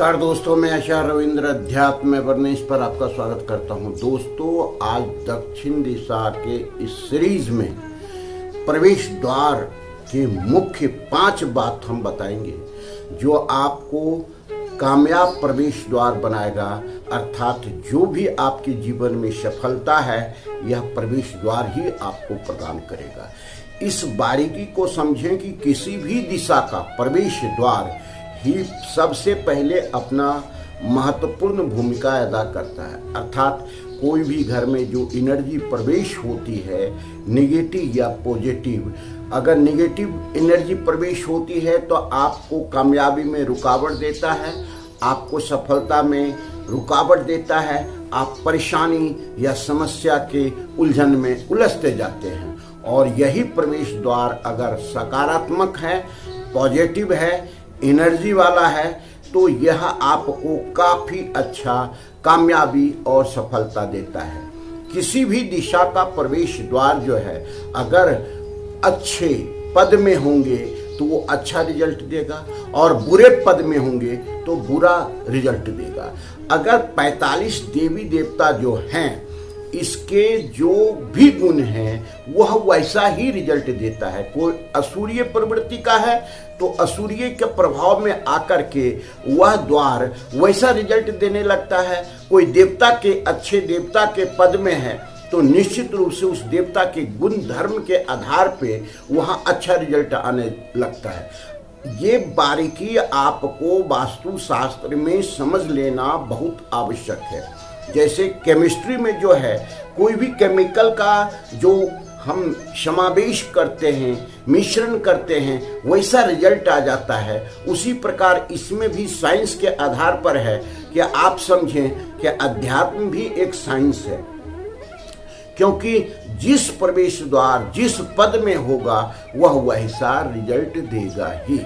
नमस्कार दोस्तों, मैं आचार्य रविंद्र अध्यात्म वर्णेश पर आपका स्वागत करता हूं। दोस्तों, आज दक्षिण दिशा के इस सीरीज में प्रवेश द्वार के मुख्य 5 बात हम बताएंगे जो आपको कामयाब प्रवेश द्वार बनाएगा। अर्थात जो भी आपके जीवन में सफलता है, यह प्रवेश द्वार ही आपको प्रदान करेगा। इस बारीकी को समझें कि किसी भी दिशा का प्रवेश द्वार ही सबसे पहले अपना महत्वपूर्ण भूमिका अदा करता है। अर्थात कोई भी घर में जो एनर्जी प्रवेश होती है, नेगेटिव या पॉजिटिव, अगर नेगेटिव एनर्जी प्रवेश होती है तो आपको कामयाबी में रुकावट देता है, आपको सफलता में रुकावट देता है, आप परेशानी या समस्या के उलझन में उलझते जाते हैं। और यही प्रवेश द्वार अगर सकारात्मक है, पॉजिटिव है, एनर्जी वाला है, तो यह आपको काफी अच्छा कामयाबी और सफलता देता है। किसी भी दिशा का प्रवेश द्वार जो है, अगर अच्छे पद में होंगे तो वो अच्छा रिजल्ट देगा, और बुरे पद में होंगे तो बुरा रिजल्ट देगा। अगर 45 देवी देवता जो हैं, इसके जो भी गुण हैं वह वैसा ही रिजल्ट देता है। कोई असुरीय प्रवृत्ति का है तो असुरीय के प्रभाव में आकर के वह द्वार वैसा रिजल्ट देने लगता है। कोई देवता के अच्छे देवता के पद में है तो निश्चित रूप से उस देवता के गुण धर्म के आधार पे वहाँ अच्छा रिजल्ट आने लगता है। ये बारीकी आपको वास्तु शास्त्र में समझ लेना बहुत आवश्यक है। जैसे केमिस्ट्री में जो है, कोई भी केमिकल का जो हम समावेश करते हैं, मिश्रण करते हैं, वैसा रिजल्ट आ जाता है। उसी प्रकार इसमें भी साइंस के आधार पर है कि आप समझें कि अध्यात्म भी एक साइंस है, क्योंकि जिस प्रवेश द्वार जिस पद में होगा वह वैसा रिजल्ट देगा ही।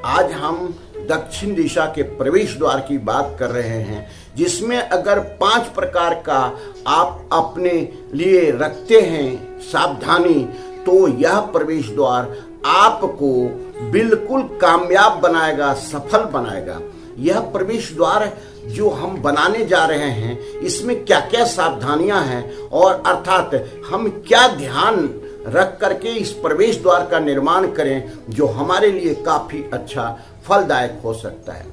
आज हम दक्षिण दिशा के प्रवेश द्वार की बात कर रहे हैं, जिसमें अगर 5 प्रकार का आप अपने लिए रखते हैं सावधानी, तो यह प्रवेश द्वार आपको बिल्कुल कामयाब बनाएगा, सफल बनाएगा। यह प्रवेश द्वार जो हम बनाने जा रहे हैं, इसमें क्या क्या सावधानियां हैं, और अर्थात हम क्या ध्यान रख करके इस प्रवेश द्वार का निर्माण करें जो हमारे लिए काफी अच्छा फलदायक हो सकता है।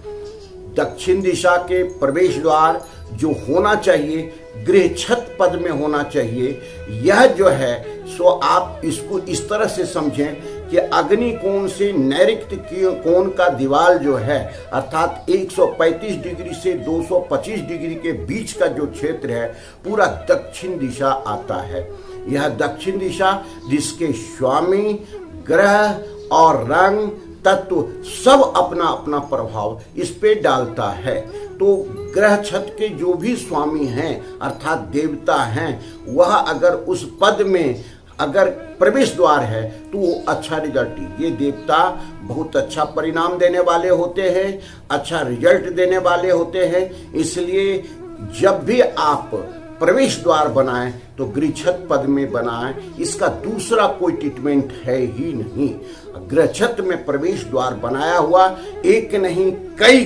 दक्षिण दिशा के प्रवेश द्वार जो होना चाहिए, गृह छत पद में होना चाहिए। यह जो है सो आप इसको इस तरह से समझें कि अग्नि कोण से नैऋत्य कोण का दीवार जो है, अर्थात 135 डिग्री से 225 डिग्री के बीच का जो क्षेत्र है, पूरा दक्षिण दिशा आता है। यह दक्षिण दिशा जिसके स्वामी, ग्रह और रंग तत्व सब अपना अपना प्रभाव इस पे डालता है। तो ग्रह छत के जो भी स्वामी हैं, अर्थात देवता हैं, वह अगर उस पद में अगर प्रवेश द्वार है तो वो अच्छा रिजल्ट, ये देवता बहुत अच्छा परिणाम देने वाले होते हैं, अच्छा रिजल्ट देने वाले होते हैं। इसलिए जब भी आप प्रवेश द्वार बनाएं तो गृह छत पद में बनाएं, इसका दूसरा कोई ट्रीटमेंट है ही नहीं। गृह छत में प्रवेश द्वार बनाया हुआ एक नहीं कई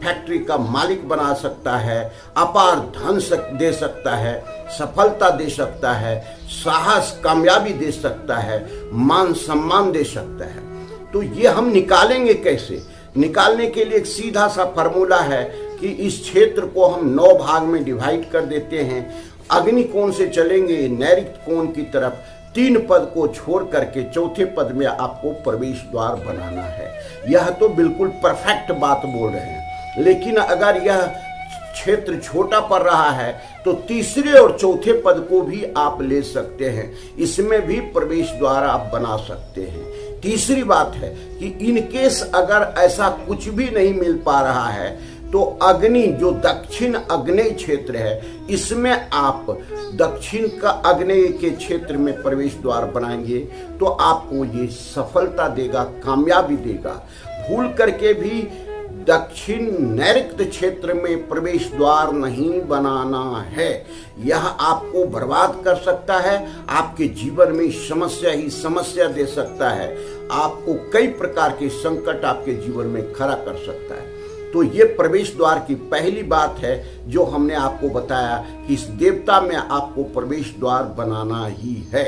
फैक्ट्री का मालिक बना सकता है, अपार धन दे सकता है, सफलता दे सकता है, साहस कामयाबी दे सकता है, मान सम्मान दे सकता है। तो ये हम निकालेंगे कैसे? निकालने के लिए एक सीधा सा फॉर्मूला है कि इस क्षेत्र को हम 9 भाग में डिवाइड कर देते हैं। अग्नि कोण से चलेंगे नैऋत्य कोण की तरफ, 3 पद को छोड़ करके चौथे पद में आपको प्रवेश द्वार बनाना है। यह तो बिल्कुल परफेक्ट बात बोल रहे हैं, लेकिन अगर यह क्षेत्र छोटा पड़ रहा है तो तीसरे और चौथे पद को भी आप ले सकते हैं, इसमें भी प्रवेश द्वार आप बना सकते हैं। तीसरी बात है कि इनकेस अगर ऐसा कुछ भी नहीं मिल पा रहा है तो अग्नि जो दक्षिण आग्नेय क्षेत्र है, इसमें आप दक्षिण का आग्नेय के क्षेत्र में प्रवेश द्वार बनाएंगे तो आपको ये सफलता देगा, कामयाबी देगा। भूल करके भी दक्षिण नैऋत्य क्षेत्र में प्रवेश द्वार नहीं बनाना है, यह आपको बर्बाद कर सकता है, आपके जीवन में समस्या ही समस्या दे सकता है, आपको कई प्रकार के संकट आपके जीवन में खड़ा कर सकता है। तो ये प्रवेश द्वार की पहली बात है जो हमने आपको बताया कि इस देवता में आपको प्रवेश द्वार बनाना ही है।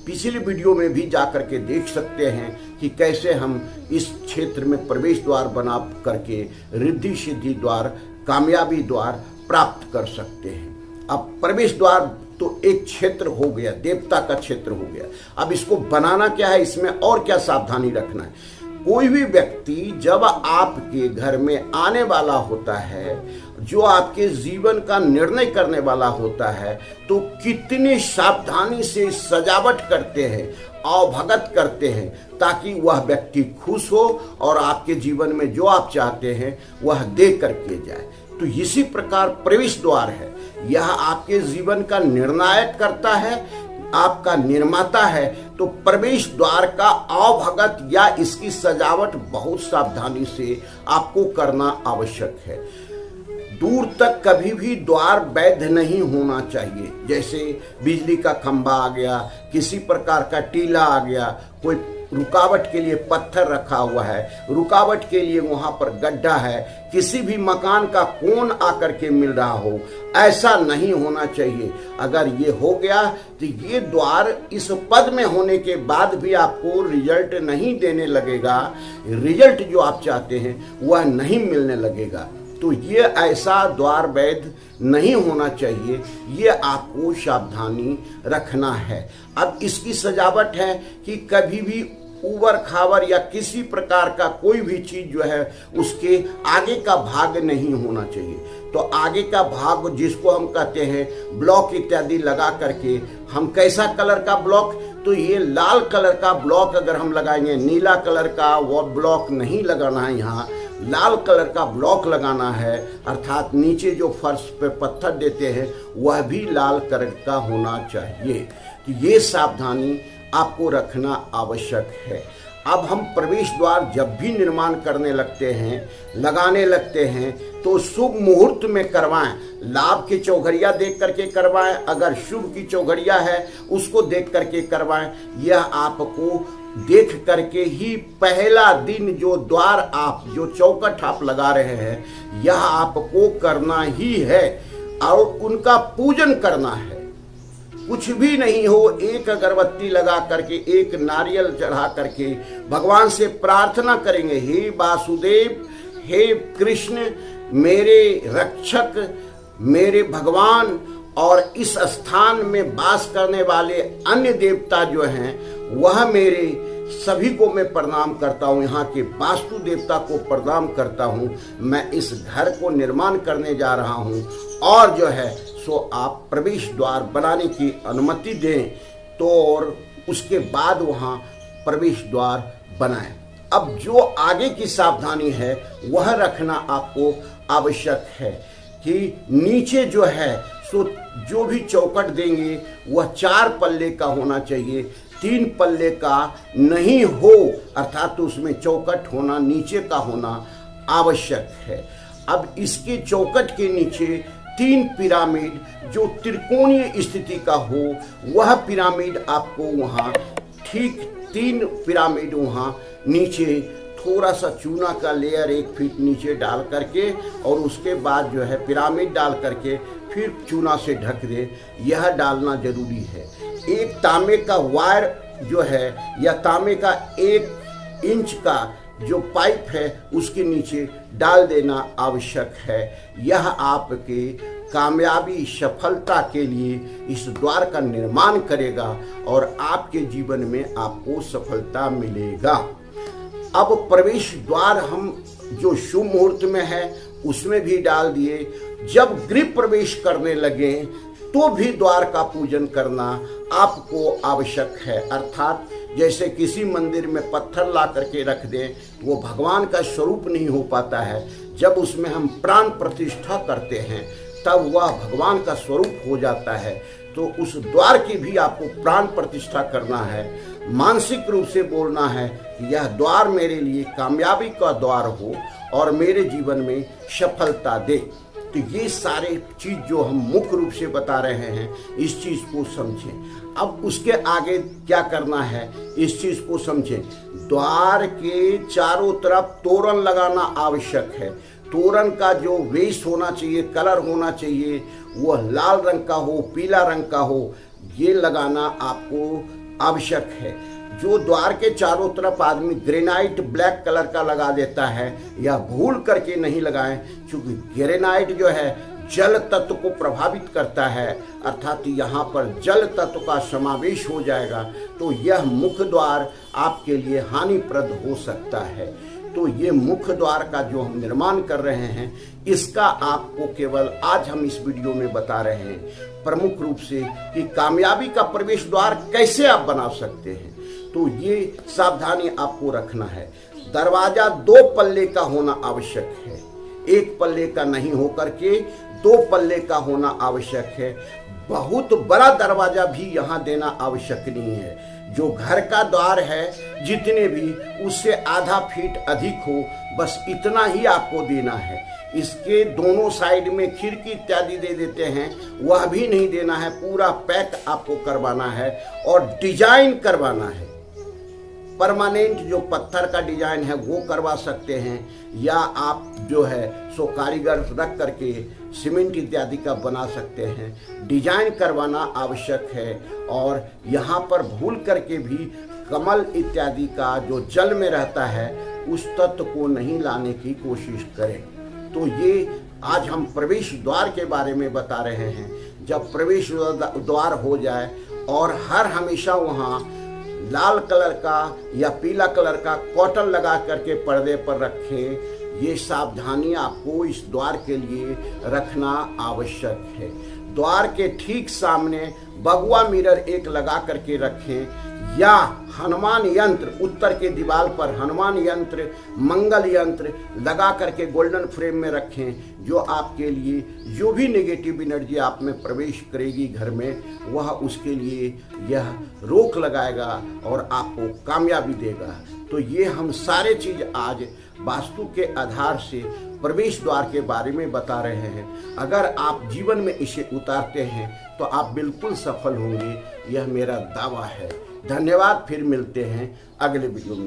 पिछली वीडियो में भी जाकर के देख सकते हैं कि कैसे हम इस क्षेत्र में प्रवेश द्वार बना करके रिद्धि सिद्धि द्वार, कामयाबी द्वार प्राप्त कर सकते हैं। अब प्रवेश द्वार तो एक क्षेत्र हो गया, देवता का क्षेत्र हो गया। अब इसको बनाना क्या है, इसमें और क्या सावधानी रखना है। कोई भी व्यक्ति जब आपके घर में आने वाला होता है, जो आपके जीवन का निर्णय करने वाला होता है, तो कितनी सावधानी से सजावट करते हैं, आवभगत करते हैं, ताकि वह व्यक्ति खुश हो और आपके जीवन में जो आप चाहते हैं वह दे करके जाए। तो इसी प्रकार प्रवेश द्वार है, यह आपके जीवन का निर्णायक करता है, आपका निर्माता है। तो प्रवेश द्वार का आवभगत या इसकी सजावट बहुत सावधानी से आपको करना आवश्यक है। दूर तक कभी भी द्वार वैध नहीं होना चाहिए। जैसे बिजली का खंभा आ गया, किसी प्रकार का टीला आ गया, कोई रुकावट के लिए पत्थर रखा हुआ है, रुकावट के लिए वहां पर गड्ढा है, किसी भी मकान का कोण आकर के मिल रहा हो, ऐसा नहीं होना चाहिए। अगर ये हो गया तो ये द्वार इस पद में होने के बाद भी आपको रिजल्ट नहीं देने लगेगा, रिजल्ट जो आप चाहते हैं वह नहीं मिलने लगेगा। तो ये ऐसा द्वार वैध नहीं होना चाहिए, ये आपको सावधानी रखना है। अब इसकी सजावट है कि कभी भी उबर खावर या किसी प्रकार का कोई भी चीज जो है उसके आगे का भाग नहीं होना चाहिए। तो आगे का भाग जिसको हम कहते हैं ब्लॉक इत्यादि लगा करके, हम कैसा कलर का ब्लॉक, तो ये लाल कलर का ब्लॉक अगर हम लगाएंगे, नीला कलर का वो ब्लॉक नहीं लगाना है, यहाँ लाल कलर का ब्लॉक लगाना है। अर्थात नीचे जो फर्श पे पत्थर देते हैं वह भी लाल कलर का होना चाहिए। तो ये सावधानी आपको रखना आवश्यक है। अब हम प्रवेश द्वार जब भी निर्माण करने लगते हैं, लगाने लगते हैं, तो शुभ मुहूर्त में करवाएं। लाभ की चौघड़िया देख करके करवाएं, अगर शुभ की चौघड़िया है उसको देख करके करवाएं। यह आपको देख करके ही पहला दिन जो द्वार आप, जो चौखट आप लगा रहे हैं, यह आपको करना ही है और उनका पूजन करना है। कुछ भी नहीं हो, एक अगरबत्ती लगा करके, एक नारियल चढ़ा करके भगवान से प्रार्थना करेंगे, हे वासुदेव, हे कृष्ण, मेरे रक्षक, मेरे भगवान, और इस स्थान में वास करने वाले अन्य देवता जो हैं वह मेरे सभी को मैं प्रणाम करता हूँ, यहाँ के वास्तु देवता को प्रणाम करता हूँ। मैं इस घर को निर्माण करने जा रहा हूँ और जो है सो आप प्रवेश द्वार बनाने की अनुमति दें, तो और उसके बाद वहाँ प्रवेश द्वार बनाएं। अब जो आगे की सावधानी है वह रखना आपको आवश्यक है कि नीचे जो है सो जो भी चौखट देंगे वह 4 पल्ले का होना चाहिए, 3 पल्ले का नहीं हो, अर्थात तो उसमें चौखट होना, नीचे का होना आवश्यक है। अब इसके चौखट के नीचे 3 पिरामिड जो त्रिकोणीय स्थिति का हो, वह पिरामिड आपको वहाँ, ठीक 3 पिरामिड वहाँ नीचे थोड़ा सा चूना का लेयर 1 फीट नीचे डाल करके, और उसके बाद जो है पिरामिड डाल करके फिर चूना से ढक दे, यह डालना जरूरी है। एक तांबे का वायर जो है या तांबे का 1 इंच का जो पाइप है उसके नीचे डाल देना आवश्यक है। यह आपके कामयाबी, सफलता के लिए इस द्वार का निर्माण करेगा और आपके जीवन में आपको सफलता मिलेगा। अब प्रवेश द्वार हम जो शुभ मुहूर्त में है उसमें भी डाल दिए, जब गृह प्रवेश करने लगे तो भी द्वार का पूजन करना आपको आवश्यक है। अर्थात जैसे किसी मंदिर में पत्थर ला करके रख दें तो वो भगवान का स्वरूप नहीं हो पाता है, जब उसमें हम प्राण प्रतिष्ठा करते हैं तब वह भगवान का स्वरूप हो जाता है। तो उस द्वार की भी आपको प्राण प्रतिष्ठा करना है, मानसिक रूप से बोलना है कि यह द्वार मेरे लिए कामयाबी का द्वार हो और मेरे जीवन में सफलता दे। तो ये सारे चीज जो हम मुख्य रूप से बता रहे हैं, इस चीज को समझें। अब उसके आगे क्या करना है इस चीज को समझें। द्वार के चारों तरफ तोरण लगाना आवश्यक है। तोरण का जो वेश होना चाहिए, कलर होना चाहिए, वह लाल रंग का हो, पीला रंग का हो, ये लगाना आपको आवश्यक है। जो द्वार के चारों तरफ आदमी ग्रेनाइट ब्लैक कलर का लगा देता है, या भूल करके नहीं लगाएं, क्योंकि ग्रेनाइट जो है जल तत्व को प्रभावित करता है, अर्थात यहाँ पर जल तत्व का समावेश हो जाएगा, तो यह मुख्य द्वार आपके लिए हानिप्रद हो सकता है। तो ये मुख्य द्वार का जो हम निर्माण कर रहे हैं, इसका आपको केवल आज हम इस वीडियो में बता रहे हैं प्रमुख रूप से कि कामयाबी का प्रवेश द्वार कैसे आप बना सकते हैं। तो ये सावधानी आपको रखना है। दरवाजा 2 पल्ले का होना आवश्यक है, 1 पल्ले का नहीं होकर के 2 पल्ले का होना आवश्यक है। बहुत बड़ा दरवाजा भी यहाँ देना आवश्यक नहीं है। जो घर का द्वार है जितने भी, उससे आधा फीट अधिक हो, बस इतना ही आपको देना है। इसके दोनों साइड में खिड़की इत्यादि दे देते हैं, वह भी नहीं देना है। पूरा पैक आपको करवाना है और डिजाइन करवाना है। परमानेंट जो पत्थर का डिजाइन है वो करवा सकते हैं, या आप जो है सो कारीगर रख करके सीमेंट इत्यादि का बना सकते हैं। डिजाइन करवाना आवश्यक है। और यहाँ पर भूल करके भी कमल इत्यादि का जो जल में रहता है उस तत्व को नहीं लाने की कोशिश करें। तो ये आज हम प्रवेश द्वार के बारे में बता रहे हैं। जब प्रवेश द्वार हो जाए और हर हमेशा वहाँ लाल कलर का या पीला कलर का कॉटन लगा करके पर्दे पर रखें। ये सावधानी आपको इस द्वार के लिए रखना आवश्यक है। द्वार के ठीक सामने भगवा मिरर एक लगा करके रखें, या हनुमान यंत्र उत्तर के दीवार पर हनुमान यंत्र, मंगल यंत्र लगा करके गोल्डन फ्रेम में रखें, जो आपके लिए जो भी नेगेटिव एनर्जी आप में प्रवेश करेगी घर में, वह उसके लिए यह रोक लगाएगा और आपको कामयाबी देगा। तो ये हम सारे चीज आज वास्तु के आधार से प्रवेश द्वार के बारे में बता रहे हैं। अगर आप जीवन में इसे उतारते हैं तो आप बिल्कुल सफल होंगे, यह मेरा दावा है। धन्यवाद। फिर मिलते हैं अगले वीडियो में।